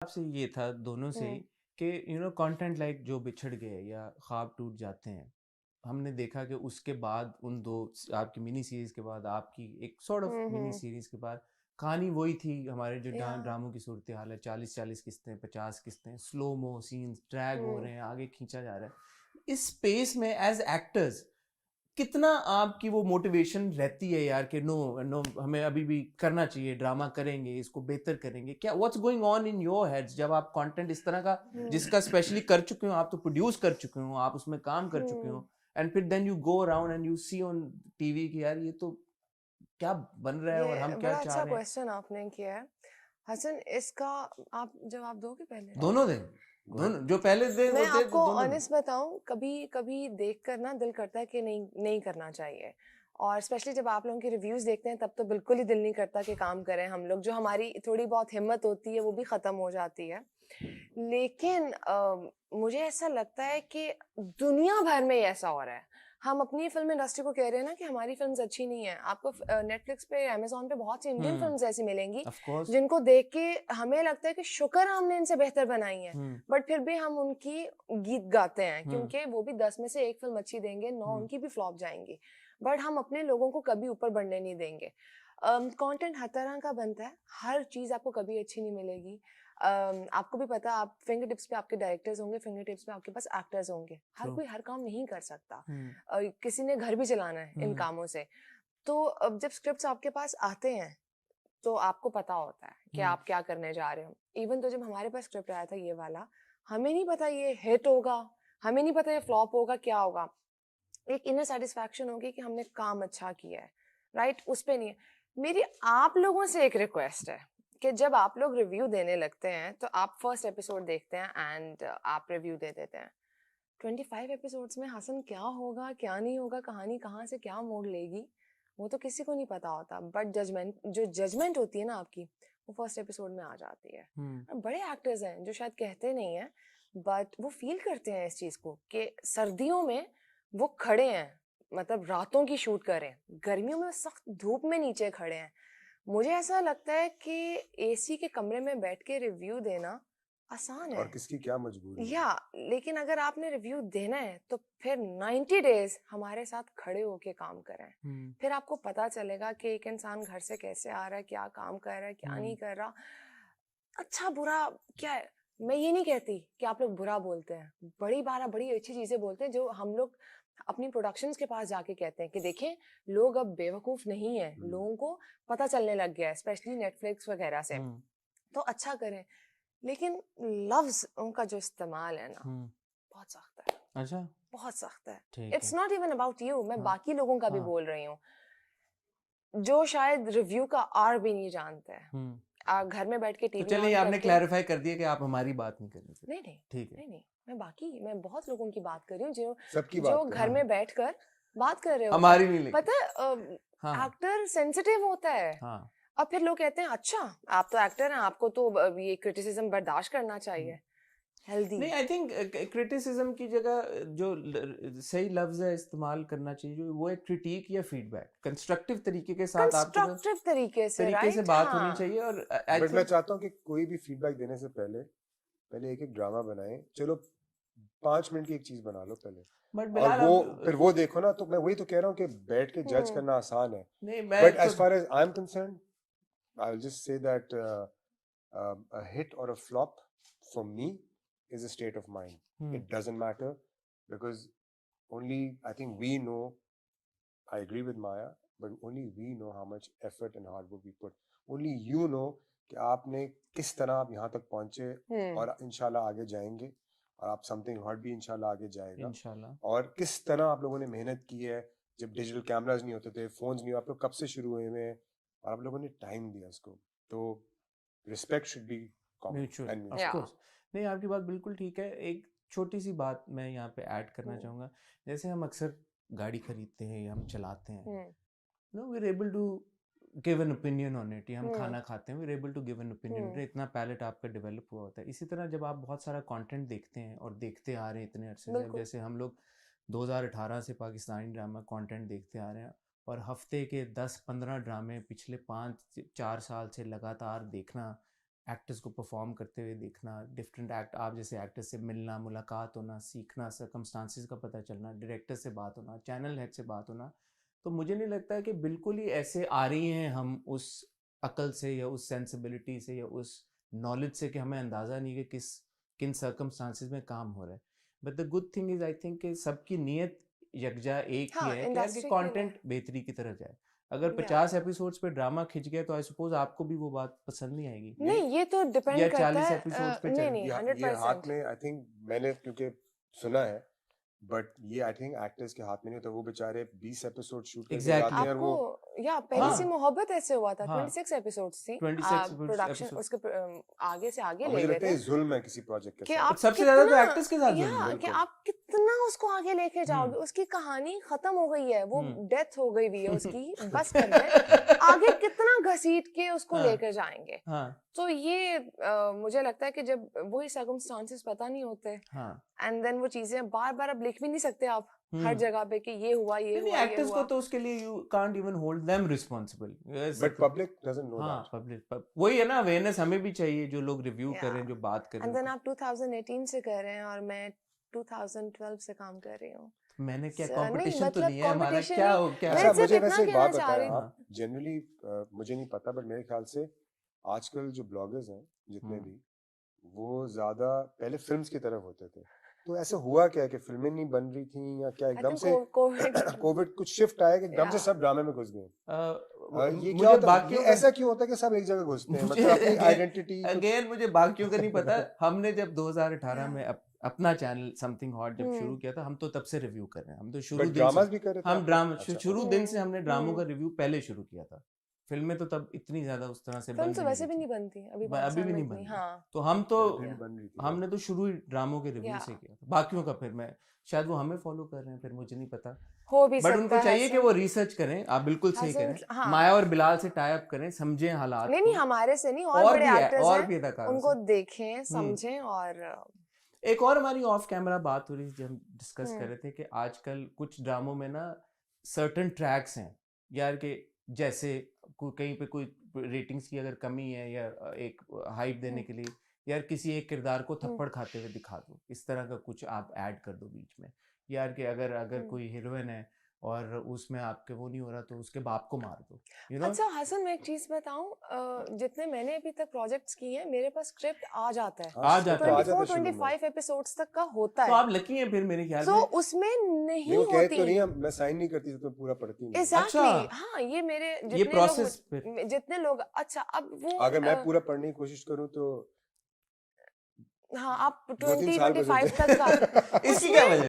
आपसे ये था दोनों से हुँ। कि कंटेंट लाइक जो बिछड़ गए या ख्वाब टूट जाते हैं, हमने देखा कि उसके बाद उन दो आपकी मिनी सीरीज के बाद आपकी एक sort of hmm, mini hmm. Series के बाद कहानी वही थी। हमारे जो या ड्रामों की सूरत हाल है, 40-40 किस्तें, 50 किस्तें, स्लो मो सीन्स ड्रैग हो हुँ। रहे हैं, आगे खींचा जा रहा है। इस स्पेस में एज एक्टर्स कितना आपकी वो मोटिवेशन रहती है यार कि नो नो हमें अभी भी करना चाहिए, ड्रामा करेंगे, इसको बेहतर करेंगे? क्या what's going on in your heads जब आप कंटेंट इस तरह का हुँ, जिसका स्पेशली कर चुके हो, आप तो प्रोड्यूस कर चुके हो, आप उसमें काम कर चुके हुँ। हो, एंड फिर then you go around and you see on TV कि यार ये तो क्या बन रहा है और हम ये क्या बड़ा चाह अच्छा रहे हैं? क्वेश्चन आपने किया है। हसन, इसका आप जवाब दोगे पहले? दोनों दिन, गो दोनों अहेड। जो पहले दे वो मैं दे आपको दोनों दिन। ऑनेस्ट बताऊँ, कभी-कभी देख कर ना दिल करता है कि नहीं नहीं करना चाहिए। और स्पेशली जब आप लोगों के रिव्यूज़ देखते हैं तब तो बिल्कुल ही दिल नहीं करता कि काम करें हम लोग। जो हमारी थोड़ी बहुत हिम्मत होती है वो भी ख़त्म हो जाती है। लेकिन मुझे ऐसा लगता है कि दुनिया भर में ही ऐसा हो रहा है। हम अपनी फ़िल्म इंडस्ट्री को कह रहे हैं ना कि हमारी फ़िल्म्स अच्छी नहीं है। आपको नेटफ्लिक्स पे, अमेज़न पे बहुत सी इंडियन हम्म, फ़िल्म्स ऐसी मिलेंगी, ऑफ कोर्स। जिनको देख के हमें लगता है कि शुक्र है हमने इनसे बेहतर बनाई है। हम्म, बट फिर भी हम उनकी गीत गाते हैं हम्म, क्योंकि वो भी 10 में से 1 फ़िल्म अच्छी देंगे, 9 हम्म, उनकी भी फ्लॉप जाएँगी। बट हम अपने लोगों को कभी ऊपर बढ़ने नहीं देंगे। कंटेंट हर तरह का बनता है, हर चीज़ आपको कभी अच्छी नहीं मिलेगी। आपको भी पता है, आप फिंगर टिप्स पे आपके डायरेक्टर्स होंगे, फिंगर टिप्स पे आपके पास एक्टर्स होंगे। हर ट्रू। कोई हर काम नहीं कर सकता। हम्म, किसी ने घर भी चलाना है इन हम्म, कामों से। तो अब जब स्क्रिप्ट्स आपके पास आते हैं, तो आपको पता होता है कि हम्म, आप क्या करने जा रहे हो। इवन तो जब हमारे पास स्क्रिप्ट आया था ये वाला, हमें नहीं पता ये हिट होगा, हमें नहीं पता ये फ्लॉप होगा, क्या होगा। एक इनर सैटिस्फैक्शन होगी कि हमने काम अच्छा किया है, राइट? उस पे नहीं है। मेरी आप लोगों से एक रिक्वेस्ट है कि जब आप लोग रिव्यू देने लगते हैं तो आप फर्स्ट एपिसोड देखते हैं एंड आप रिव्यू दे देते हैं। 25 एपिसोड्स में हसन क्या होगा, क्या नहीं होगा, कहानी कहाँ से क्या मोड़ लेगी, वो तो किसी को नहीं पता होता। बट जजमेंट होती है ना आपकी, वो फर्स्ट एपिसोड में आ जाती है। हम्म, और बड़े एक्टर्स हैं जो शायद कहते नहीं हैं, बट वो फील करते हैं इस चीज़ को कि सर्दियों में वो खड़े हैं, मतलब रातों की शूट कर रहे हैं, गर्मियों में सख्त धूप में नीचे खड़े हैं। मुझे ऐसा लगता है कि एसी के कमरे में बैठ के रिव्यू देना आसान और है, किसकी क्या मजबूरी है। या लेकिन अगर आपने रिव्यू देना है तो फिर 90 डेज हमारे साथ खड़े होके काम करें। हम्म, फिर आपको पता चलेगा कि एक इंसान घर से कैसे आ रहा है, क्या काम कर रहा है, क्या हम्म, नहीं कर रहा, अच्छा बुरा क्या है। मैं ये नहीं कहती कि आप लोग बुरा बोलते हैं, बड़ी बार आप बड़ी अच्छी चीजें बोलते हैं जो हम लोग अपनी प्रोडक्शंस के पास जाके कहते हैं कि देखें, लोग अब बेवकूफ नहीं है, हम्म। लोगों को पता चलने लग गया है, स्पेशली नेटफ्लिक्स वगैरह से। हम्म, तो अच्छा करें, लेकिन लफ्ज उनका जो इस्तेमाल है ना, हम्म। बहुत सख्त है, अच्छा, बहुत सख्त है। ठीक इट्स है। नॉट इवन अबाउट यू, मैं हाँ, बाकी लोगों का भी हाँ। बोल रही हूँ जो शायद रिव्यू का आर भी नहीं जानते हैं। हुँ। घर में बैठ के तो टीवी चलिए ऑन आपने करके, क्लैरिफ़ाई कर दिया कि आप हमारी बात नहीं कर रहे थे। नहीं नहीं, ठीक है। नहीं नहीं, मैं बहुत लोगों की बात कर रही हूँ जो सबकी जो बात कर घर रहे हाँ, हैं। में बैठकर बात कर रहे होते हैं। हमारी नहीं लेकिन। पता है, हाँ, हाँ, एक्टर सेंसिटिव होता है। हाँ। और फिर लोग कहते हैं अच्छा, आप तो एक्टर हैं, आपको तो ये क्रिटिसिज्म बर्दाश्त करना हुँ। चाहिए। हेल्दी। नहीं, आई थिंक क्रिटिसिज़्म की जगह जो सही लफ्ज़ है इस्तेमाल करना चाहिए, जो वो है क्रिटिक या फीडबैक। कंस्ट्रक्टिव तरीके के साथ आपके पास कंस्ट्रक्टिव तरीके से, तरीके से राइट? बात होनी हाँ। चाहिए और आई बट मैं थिंक चाहता हूँ कि कोई भी फीडबैक देने से पहले पहले एक एक ड्रामा बनाए। चलो 5 मिनट की एक चीज बना लो पहले, बट और बिलाल वो फिर अब वो देखो ना। तो मैं वही तो कह रहा हूँ कि बैठ के जज हम्म। करना आसान है। नहीं बट मैं तो as far as I am concern, I will just say that a hit or a flop for me is a state of mind. Hmm, It doesn't matter because only I think we know. I agree with Maya, but only we know how much effort and hard work we put. Only you know कि आपने किस तरह आप यहाँ तक पहुँचे, हम्म। और इंशाल्लाह आगे जाएंगे, और आप समथिंग हॉट भी इंशाल्लाह आगे जाएगा। इंशाल्लाह। और किस तरह आप लोगों ने मेहनत की है। जब डिजिटल कैमराज नहीं होते थे, फोन्स नहीं, आप लोग कब से शुरू हुए हैं, और आप लोगों ने टाइम दिया इसको। तो respect should be common mutual end of या। म्यूचुअल। कोर्स। नहीं, आपकी बात बिल्कुल ठीक है। एक छोटी सी बात मैं यहाँ पे ऐड करना हम्म। चाहूँगा। जैसे हम अक्सर गाड़ी खरीदते हैं या हम चलाते हैं, hmm. No we are able to give an opinion on it, या हम हम्म। खाना खाते हैं we are able to give an opinion on hmm. It, इतना पैलेट आपका डेवलप हुआ होता है। इसी तरह जब आप बहुत सारा कंटेंट देखते हैं और देखते आ रहे हैं इतने अरसे से, अब बिल्कुल। जैसे हम लोग 2018 से पाकिस्तानी ड्रामा कंटेंट देखते आ रहे हैं, और हफ्ते के 10-15 ड्रामे पिछले 5-4 साल से लगातार देखना एक्टर्स को परफॉर्म करते हुए देखना, डिफरेंट एक्ट आप जैसे एक्टर्स से मिलना, मुलाकात होना, सीखना, सर्कमस्टांसिस का पता चलना, डायरेक्टर से बात होना, चैनल हेड से बात होना, तो मुझे नहीं लगता है कि बिल्कुल ही ऐसे आ रही हैं हम उस अकल से या उस सेंसिबिलिटी से या उस नॉलेज से कि हमें अंदाज़ा नहीं कि किन सर्कमस्टांसिस में काम हो रहा है। But the good thing is I think कि सबकी नीयत यकजा एक ही हाँ, है कि यार कि इंडस्ट्री के लिए। कंटेंट बेहतरी की तरफ जाए। अगर या 50 एपिसोड्स पे ड्रामा खिंच गया तो आई सपोज आपको भी वो बात पसंद नहीं आएगी। नहीं, ये तो डिपेंड या करता 40 है एपिसोड्स पे नहीं चल नहीं ये 100%। हाथ में आई थिंक मैंने क्योंकि सुना है, बट ये आई थिंक एक्टर्स के हाथ में नहीं होता। वो बेचारे 20 एपिसोड शूट करके Exactly. जाते हैं और आपको वो या पहली सी हाँ। मोहब्बत ऐसे हुआ था, हाँ। 26 एपिसोड्स थी। 26 प्रोडक्शन episodes. उसके आगे से आगे और ले मुझे गए लगता है थे ये जुल्म है किसी प्रोजेक्ट के कि साथ। आप सबसे ज्यादा तो कितना एक्टर्स के साथ जुल्म है, या कि बिल्कुल। आप कितना उसको आगे लेके जाओगे। हम्म। उसकी कहानी खत्म हो गई है, वो हम्म। डेथ हो गई हुई है उसकी, बस कर है। आगे कितना घसीट के उसको हाँ। लेकर जाएंगे। हाँ तो ये मुझे लगता है कि जब वही सर्कमस्टांसेस पता नहीं होते हाँ एंड देन वो चीजें बार बार अब लिख भी नहीं सकते आप हर हम्म। जगह पे कि ये हुआ ये नहीं हुआ ये एक्टर्स को हुआ। तो उसके लिए you can't even hold them responsible. But public doesn't know हाँ दैट। पब्लिक वही है ना, अवेयरनेस हमें भी चाहिए, जो लोग रिव्यू Yeah. कर रहे हैं, जो बात कर एंड रहे देन हैं। आप 2018 से कर रहे हैं और मैं 2012 से काम कर रही हूँ। मैंने क्या नहीं, कंपटीशन तो मतलब नहीं है हमारा, competition क्या नहीं, हो क्या मैं अच्छा सिर्फ मुझे इतना वैसे एक कहना बात चाह रही बताएं, हूँ। आप जनरली मुझे नहीं पता बट मेरे ख्याल से आजकल जो ब्लॉगर्स हैं जितने हम्म। भी, वो ज्यादा पहले फिल्म्स की तरफ होते थे। तो ऐसा हुआ क्या कि फिल्में नहीं बन रही थी या क्या I एकदम think से कोविड कोविड कुछ शिफ्ट आया कि एकदम से Yeah. सब ड्रामे में घुस गए? ये क्या मुझे होता है, बाकियों ये का ऐसा क्यों होता है कि सब एक जगह घुसते हैं? मुझे मतलब अपनी again- आइडेंटिटी अगेन मुझे बाकियों का नहीं पता। हमने जब 2018 में अपना चैनल समथिंग हॉट जब शुरू किया था, हम तो तब से रिव्यू कर रहे हैं। हम तो शुरू बट दिन ड्रामास से भी कर रहे थे हम आप ड्रामा अच्छा, शुरू दिन से हमने ड्रामों का हम्म। रिव्यू पहले शुरू किया था। फिल्में तो तब इतनी ज्यादा उस तरह से फिल्म बन तो वैसे भी रही नहीं थी। बनती अभी अभी पाकिस्तान भी में नहीं इतनी। बन रही। हाँ तो हम तो फिल्म बन रही थी। हमने तो शुरू ही ड्रामों के रिव्यू या से किया था। बाकियों का फिर मैं शायद वो हमें फॉलो कर रहे हैं, फिर मुझे नहीं पता। हो भी बट सकता उनको है चाहिए कि हसन। वो रिसर्च करें। आप बिल्कुल सही हसन, करें, हाँ। माया और बिलाल से टाई अप करें, समझें हालात नहीं नहीं को। हमारे से नहीं, और और बड़े भी है, एक्टर्स और हैं, भी अदाकारों उनको से। देखें समझें और एक और हमारी ऑफ कैमरा बात हो रही थी, जब हम डिस्कस कर हम्म। रहे थे कि आजकल कुछ ड्रामों में ना सर्टन ट्रैक्स हैं यार, के जैसे कहीं पे कोई रेटिंग्स की अगर कमी है या एक हाइप देने के लिए यार किसी एक किरदार को थप्पड़ खाते हुए दिखा दो, इस तरह का कुछ आप ऐड कर दो बीच में। यार कि अगर कोई हीरोइन है और उसमें आपके वो नहीं हो रहा तो उसके बाप को मार दो, यू नो। अच्छा हसन, मैं एक चीज बताऊं, जितने मैंने अभी तक प्रोजेक्ट्स किए हैं मेरे पास स्क्रिप्ट आ जाता है। आ जाता है। 24-25 एपिसोड्स तक का होता तो है, आप लकी हैं फिर मेरे ख्याल तो में। उसमें नहीं नहीं वो कहते तो होती। नहीं है, मैं साइन नहीं करती तो पूरा पढ़ती नहीं। एग्जैक्टली हाँ, ये मेरे ये प्रोसेस फिर जितने लोग अच्छा अब वो अगर मैं पूरा पढ़ने की कोशिश करूं तो हाँ आप 2-3 साल 20-25 तक का गुजर इसकी क्या वजह